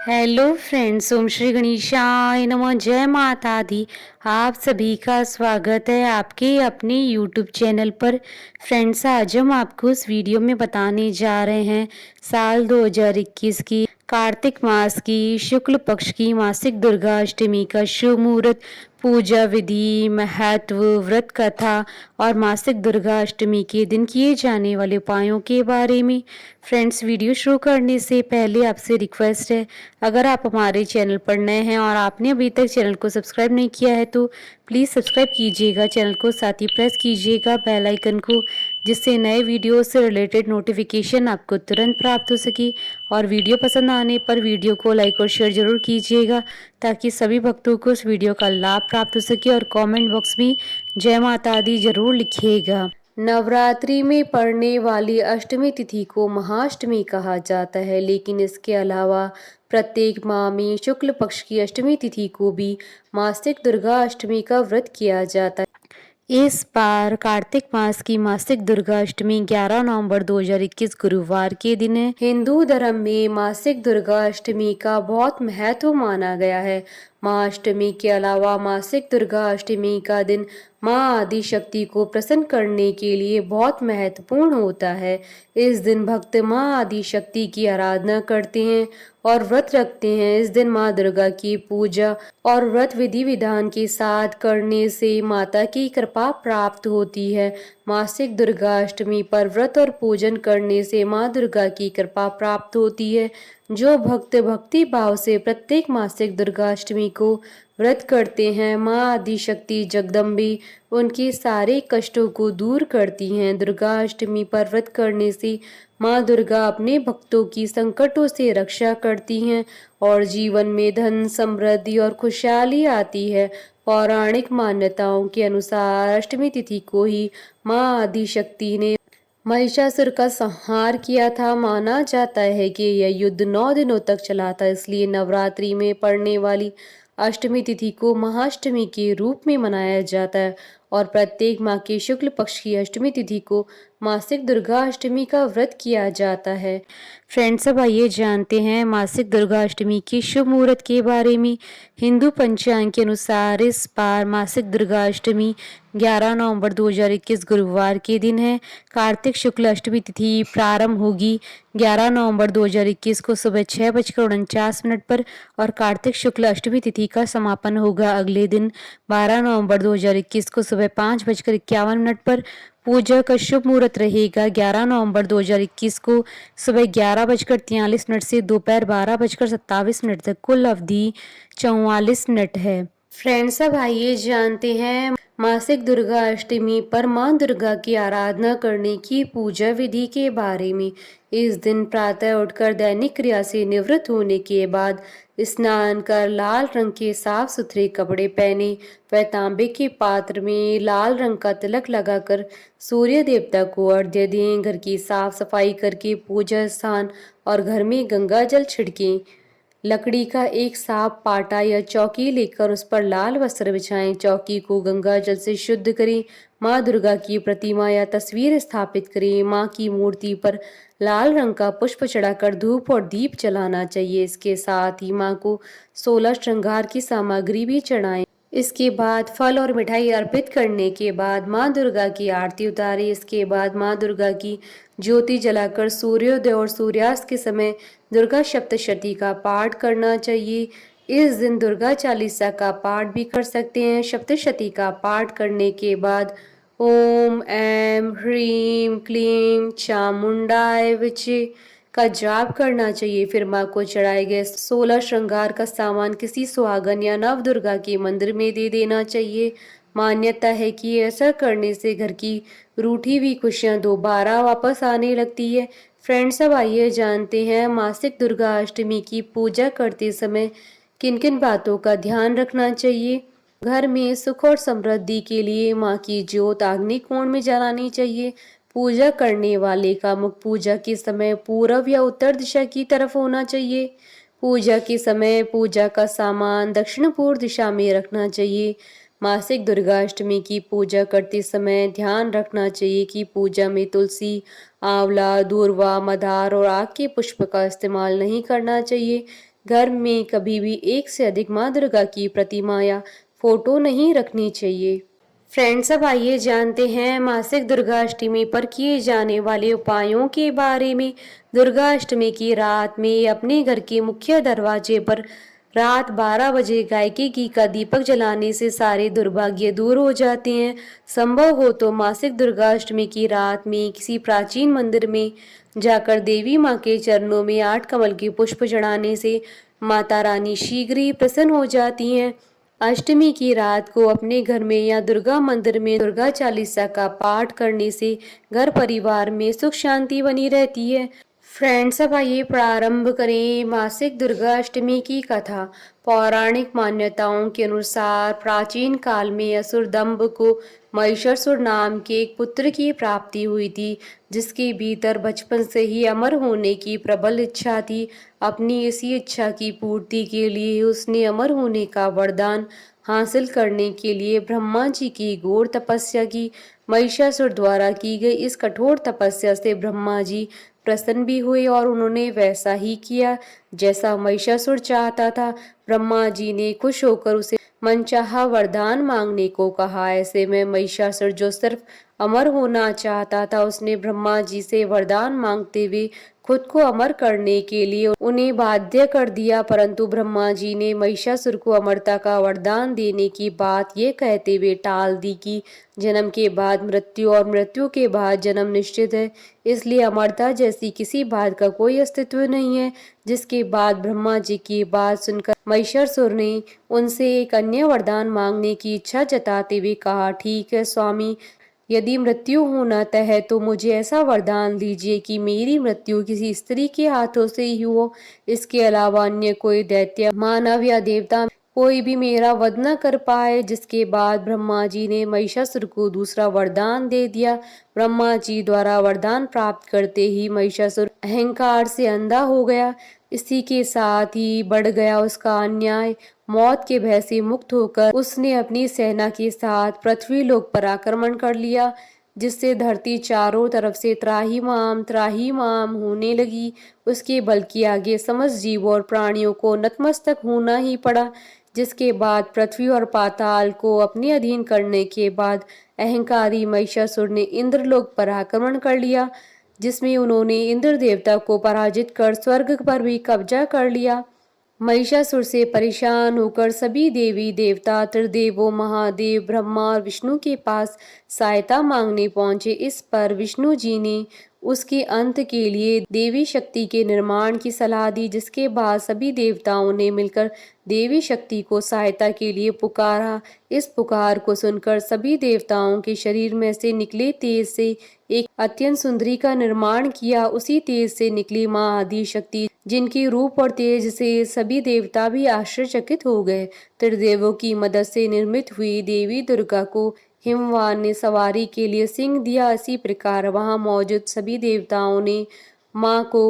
Hello friends, ओम श्री गणेशाय नमः। जय माता दी। आप सभी का स्वागत है आपके अपने यूट्यूब चैनल पर। फ्रेंड्स, आज हम आपको इस वीडियो में बताने जा रहे हैं साल 2021 की कार्तिक मास की शुक्ल पक्ष की मासिक दुर्गा अष्टमी का शुभ मुहूर्त, पूजा विधि, महत्व, व्रत कथा और मासिक दुर्गा अष्टमी के दिन किए जाने वाले उपायों के बारे में। फ्रेंड्स, वीडियो शुरू करने से पहले आपसे रिक्वेस्ट है, अगर आप हमारे चैनल पर नए हैं और आपने अभी तक चैनल को सब्सक्राइब नहीं किया है तो प्लीज़ सब्सक्राइब कीजिएगा चैनल को, साथ ही प्रेस कीजिएगा बेल आइकन को, जिससे नए वीडियो से रिलेटेड नोटिफिकेशन आपको तुरंत प्राप्त हो सके। और वीडियो पसंद आने पर वीडियो को लाइक और शेयर जरूर कीजिएगा, ताकि सभी भक्तों को इस वीडियो का लाभ प्राप्त हो सके। और कमेंट बॉक्स में जय माता दी जरूर लिखिएगा। नवरात्रि में पड़ने वाली अष्टमी तिथि को महाअष्टमी कहा जाता है, लेकिन इसके अलावा प्रत्येक माह में शुक्ल पक्ष की अष्टमी तिथि को भी मासिक दुर्गा अष्टमी का व्रत किया जाता है। इस बार कार्तिक मास की मासिक दुर्गा अष्टमी 11 नवंबर 2021 गुरुवार के दिन है। हिंदू धर्म में मासिक दुर्गा अष्टमी का बहुत महत्व माना गया है। माँ अष्टमी के अलावा मासिक दुर्गा अष्टमी का दिन माँ आदि शक्ति को प्रसन्न करने के लिए बहुत महत्वपूर्ण होता है। इस दिन भक्त माँ आदि शक्ति की आराधना करते हैं और व्रत रखते हैं। इस दिन माँ दुर्गा की पूजा और व्रत विधि विधान के साथ करने से माता की कृपा प्राप्त होती है। मासिक दुर्गा अष्टमी पर व्रत और पूजन करने से माँ दुर्गा की कृपा प्राप्त होती है। जो भक्त भक्ति भाव से प्रत्येक मासिक दुर्गा अष्टमी को व्रत करते हैं, माँ आदि शक्ति जगदम्बी उनके सारे कष्टों को दूर करती हैं। दुर्गा अष्टमी पर व्रत करने से माँ दुर्गा अपने भक्तों की संकटों से रक्षा करती हैं और जीवन में धन, समृद्धि और खुशहाली आती है। पौराणिक मान्यताओं के अनुसार अष्टमी तिथि को ही माँ आदि शक्ति ने महिषासुर का संहार किया था। माना जाता है कि यह युद्ध 9 दिनों तक चला था, इसलिए नवरात्रि में पड़ने वाली अष्टमी तिथि को महाअष्टमी के रूप में मनाया जाता है और प्रत्येक माह के शुक्ल पक्ष की अष्टमी तिथि को मासिक दुर्गा अष्टमी का व्रत किया जाता है। फ्रेंड्स, अब आइए जानते हैं मासिक दुर्गा अष्टमी के शुभ मुहूर्त के बारे में। हिंदू पंचांग के अनुसार इस बार मासिक दुर्गा अष्टमी 11 नवंबर 2021 गुरुवार के दिन है। कार्तिक शुक्ल अष्टमी तिथि प्रारंभ होगी 11 नवंबर 2021 को सुबह 6:49 पर और कार्तिक शुक्ल अष्टमी तिथि का समापन होगा अगले दिन 12 नवंबर 2021 को सुबह 5:51 पर। पूजा का शुभ मुहूर्त रहेगा 11 नवंबर 2021 को सुबह 11:43 से दोपहर 12:27 तक। कुल अवधि 44 मिनट है। फ्रेंड्स, अब आइए जानते हैं मासिक दुर्गा अष्टमी पर माँ दुर्गा की आराधना करने की पूजा विधि के बारे में। इस दिन प्रातः उठकर दैनिक क्रिया से निवृत्त होने के बाद स्नान कर लाल रंग के साफ सुथरे कपड़े पहने व तांबे के पात्र में लाल रंग का तिलक लगाकर सूर्य देवता को अर्घ्य दें। घर की साफ सफाई करके पूजा स्थान और घर में गंगा जल छिड़कें। लकड़ी का एक साफ पाटा या चौकी लेकर उस पर लाल वस्त्र बिछाएं। चौकी को गंगा जल से शुद्ध करें। माँ दुर्गा की प्रतिमा या तस्वीर स्थापित करें। माँ की मूर्ति पर लाल रंग का पुष्प चढ़ाकर धूप और दीप जलाना चाहिए। इसके साथ ही माँ को 16 श्रृंगार की सामग्री भी चढ़ाएं। इसके बाद फल और मिठाई अर्पित करने के बाद माँ दुर्गा की आरती उतारें। इसके बाद माँ दुर्गा की ज्योति जलाकर सूर्योदय और सूर्यास्त के समय दुर्गा सप्तशती का पाठ करना चाहिए। इस दिन दुर्गा चालीसा का पाठ भी कर सकते हैं। सप्तशती का पाठ करने के बाद ओम ऐं ह्रीं क्लीं चामुंडाय विचे का जाप करना चाहिए। फिर माँ को चढ़ाए गए 16 श्रृंगार का सामान किसी सुहागन या नव दुर्गा के मंदिर में दे देना चाहिए। मान्यता है कि ऐसा करने से घर की रूठी हुई खुशियां दोबारा वापस आने लगती है। फ्रेंड्स, अब आइए जानते हैं मासिक दुर्गा अष्टमी की पूजा करते समय किन किन बातों का ध्यान रखना चाहिए। घर में सुख और समृद्धि के लिए माँ की ज्योत आग्नि कोण में जलानी चाहिए। पूजा करने वाले का मुख पूजा के समय पूर्व या उत्तर दिशा की तरफ होना चाहिए। पूजा के समय पूजा का सामान दक्षिण पूर्व दिशा में रखना चाहिए। मासिक दुर्गा अष्टमी की पूजा करते समय ध्यान रखना चाहिए कि पूजा में तुलसी, आंवला, दूर्वा, मदार और आग के पुष्प का इस्तेमाल नहीं करना चाहिए। घर में कभी भी एक से अधिक माँ दुर्गा की प्रतिमा या फोटो नहीं रखनी चाहिए। फ्रेंड्स, अब आइए जानते हैं मासिक दुर्गा अष्टमी पर किए जाने वाले उपायों के बारे में। दुर्गा अष्टमी की रात में अपने घर के मुख्य दरवाजे पर रात 12 बजे गायकी घी का दीपक जलाने से सारे दुर्भाग्य दूर हो जाते हैं। संभव हो तो मासिक दुर्गा अष्टमी की रात में किसी प्राचीन मंदिर में जाकर देवी माँ के चरणों में 8 कमल के पुष्प चढ़ाने से माता रानी शीघ्र ही प्रसन्न हो जाती हैं। अष्टमी की रात को अपने घर में या दुर्गा मंदिर में दुर्गा चालीसा का पाठ करने से घर परिवार में सुख शांति बनी रहती है। फ्रेंड्स, अब आइए प्रारंभ करें मासिक दुर्गा अष्टमी की कथा। पौराणिक मान्यताओं के अनुसार प्राचीन काल में असुर दंभ को महिषासुर नाम के एक पुत्र की प्राप्ति हुई थी, जिसके भीतर बचपन से ही अमर होने की प्रबल इच्छा थी। अपनी इसी इच्छा की पूर्ति के लिए उसने अमर होने का वरदान हासिल करने के लिए ब्रह्मा जी की घोर तपस्या की। महिषासुर द्वारा की गई इस कठोर तपस्या से ब्रह्मा जी प्रसन्न भी हुए और उन्होंने वैसा ही किया जैसा महिषासुर चाहता था। ब्रह्मा जी ने खुश होकर उसे मनचाहा वरदान मांगने को कहा। ऐसे में महिषासुर, जो सिर्फ अमर होना चाहता था, उसने ब्रह्मा जी से वरदान मांगते हुए खुद को अमर करने के लिए उन्हें बाध्य कर दिया। परंतु ब्रह्मा जी ने महिषासुर को अमरता का वरदान देने की बात ये कहते हुए टाल दी कि जन्म के बाद मृत्यु और मृत्यु के बाद जन्म निश्चित है, इसलिए अमरता जैसी किसी बात का कोई अस्तित्व नहीं है। जिसके बाद ब्रह्मा जी की बात सुनकर महिषासुर ने उनसे एक अन्य वरदान मांगने की इच्छा जताते हुए कहा, ठीक है स्वामी, यदि मृत्यु होना तय है तो मुझे ऐसा वरदान दीजिए कि मेरी मृत्यु किसी स्त्री के हाथों से ही हो। इसके अलावा अन्य कोई दैत्य, मानव या देवता कोई भी मेरा वध न कर पाए। जिसके बाद ब्रह्मा जी ने महिषासुर को दूसरा वरदान दे दिया। ब्रह्मा जी द्वारा वरदान प्राप्त करते ही महिषासुर अहंकार से अंधा हो गया। इसी के साथ ही बढ़ गया उसका अन्याय। मौत के भय से मुक्त होकर उसने अपनी सेना के साथ पृथ्वी लोक पर आक्रमण कर लिया, जिससे धरती चारों तरफ से त्राहीमाम होने लगी। उसके बल के आगे समस्त जीवों और प्राणियों को नतमस्तक होना ही पड़ा। जिसके बाद पृथ्वी और पाताल को अपने अधीन करने के बाद अहंकारी महिषासुर ने इंद्रलोक पर आक्रमण कर लिया, जिसमें उन्होंने इंद्र देवता को पराजित कर स्वर्ग पर भी कब्जा कर लिया। महिषासुर से परेशान होकर सभी देवी देवता त्रिदेवों महादेव ब्रह्मा और विष्णु के पास सहायता मांगने पहुंचे। इस पर विष्णु जी ने उसके अंत के लिए देवी शक्ति के निर्माण की सलाह दी, जिसके बाद सभी देवताओं ने मिलकर देवी शक्ति को सहायता के लिए पुकारा। इस पुकार को सुनकर सभी देवताओं के शरीर में से निकले तेज से एक अत्यंत सुंदरी का निर्माण किया। उसी तेज से निकली माँ आदि शक्ति, जिनके रूप और तेज से सभी देवता भी आश्चर्यचकित हो गए। त्रिदेवों की मदद से निर्मित हुई देवी दुर्गा को हिमवान ने सवारी के लिए सिंह दिया। इसी प्रकार वहां मौजूद सभी देवताओं ने माँ को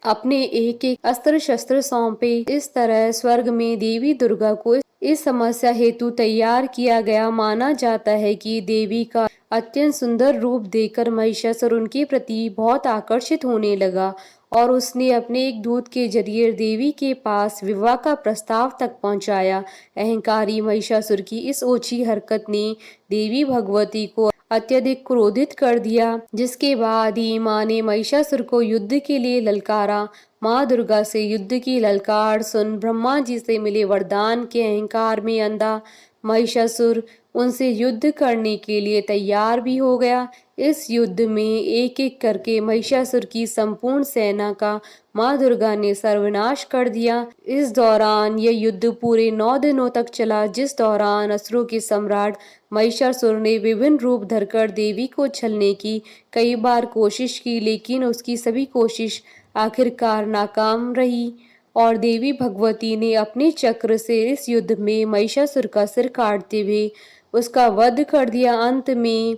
अपने एक एक अस्त्र शस्त्र सौंपे। इस तरह स्वर्ग में देवी दुर्गा को इस समस्या हेतु तैयार किया गया। माना जाता है कि देवी का अत्यंत सुंदर रूप देखकर महिषासुर उनके प्रति बहुत आकर्षित होने लगा और उसने अपने एक दूत के जरिए देवी के पास विवाह का प्रस्ताव तक पहुंचाया। अहंकारी महिषासुर की इस ओछी हरकत ने देवी भगवती को अत्यधिक क्रोधित कर दिया, जिसके बाद ही माँ ने महिषासुर को युद्ध के लिए ललकारा। माँ दुर्गा से युद्ध की ललकार सुन ब्रह्मा जी से मिले वरदान के अहंकार में अंधा महिषासुर उनसे युद्ध करने के लिए तैयार भी हो गया। इस युद्ध में एक एक करके महिषासुर की संपूर्ण सेना का माँ दुर्गा ने सर्वनाश कर दिया। इस दौरान यह युद्ध पूरे 9 दिनों तक चला, जिस दौरान असुरों के सम्राट महिषासुर ने विभिन्न रूप धरकर देवी को छलने की कई बार कोशिश की, लेकिन उसकी सभी कोशिश आखिरकार नाकाम रही और देवी भगवती ने अपने चक्र से इस युद्ध में महिषासुर का सिर काटते हुए उसका वध कर दिया। अंत में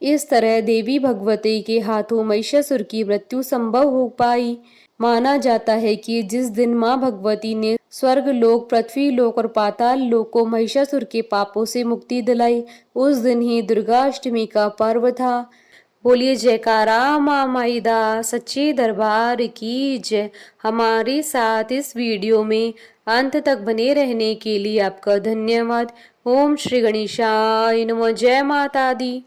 इस तरह देवी भगवती के हाथों महिषासुर की मृत्यु संभव हो पाई। माना जाता है कि जिस दिन माँ भगवती ने स्वर्ग लोक, पृथ्वी लोक और पाताल लोक को महिषासुर के पापों से मुक्ति दिलाई, उस दिन ही दुर्गा अष्टमी का पर्व था। बोलिए जयकारा माँ माहिदा सच्चे दरबार की जय। हमारे साथ इस वीडियो में अंत तक बने रहने के लिए आपका धन्यवाद। ओम श्री गणेशाय नमः। जय माता दी।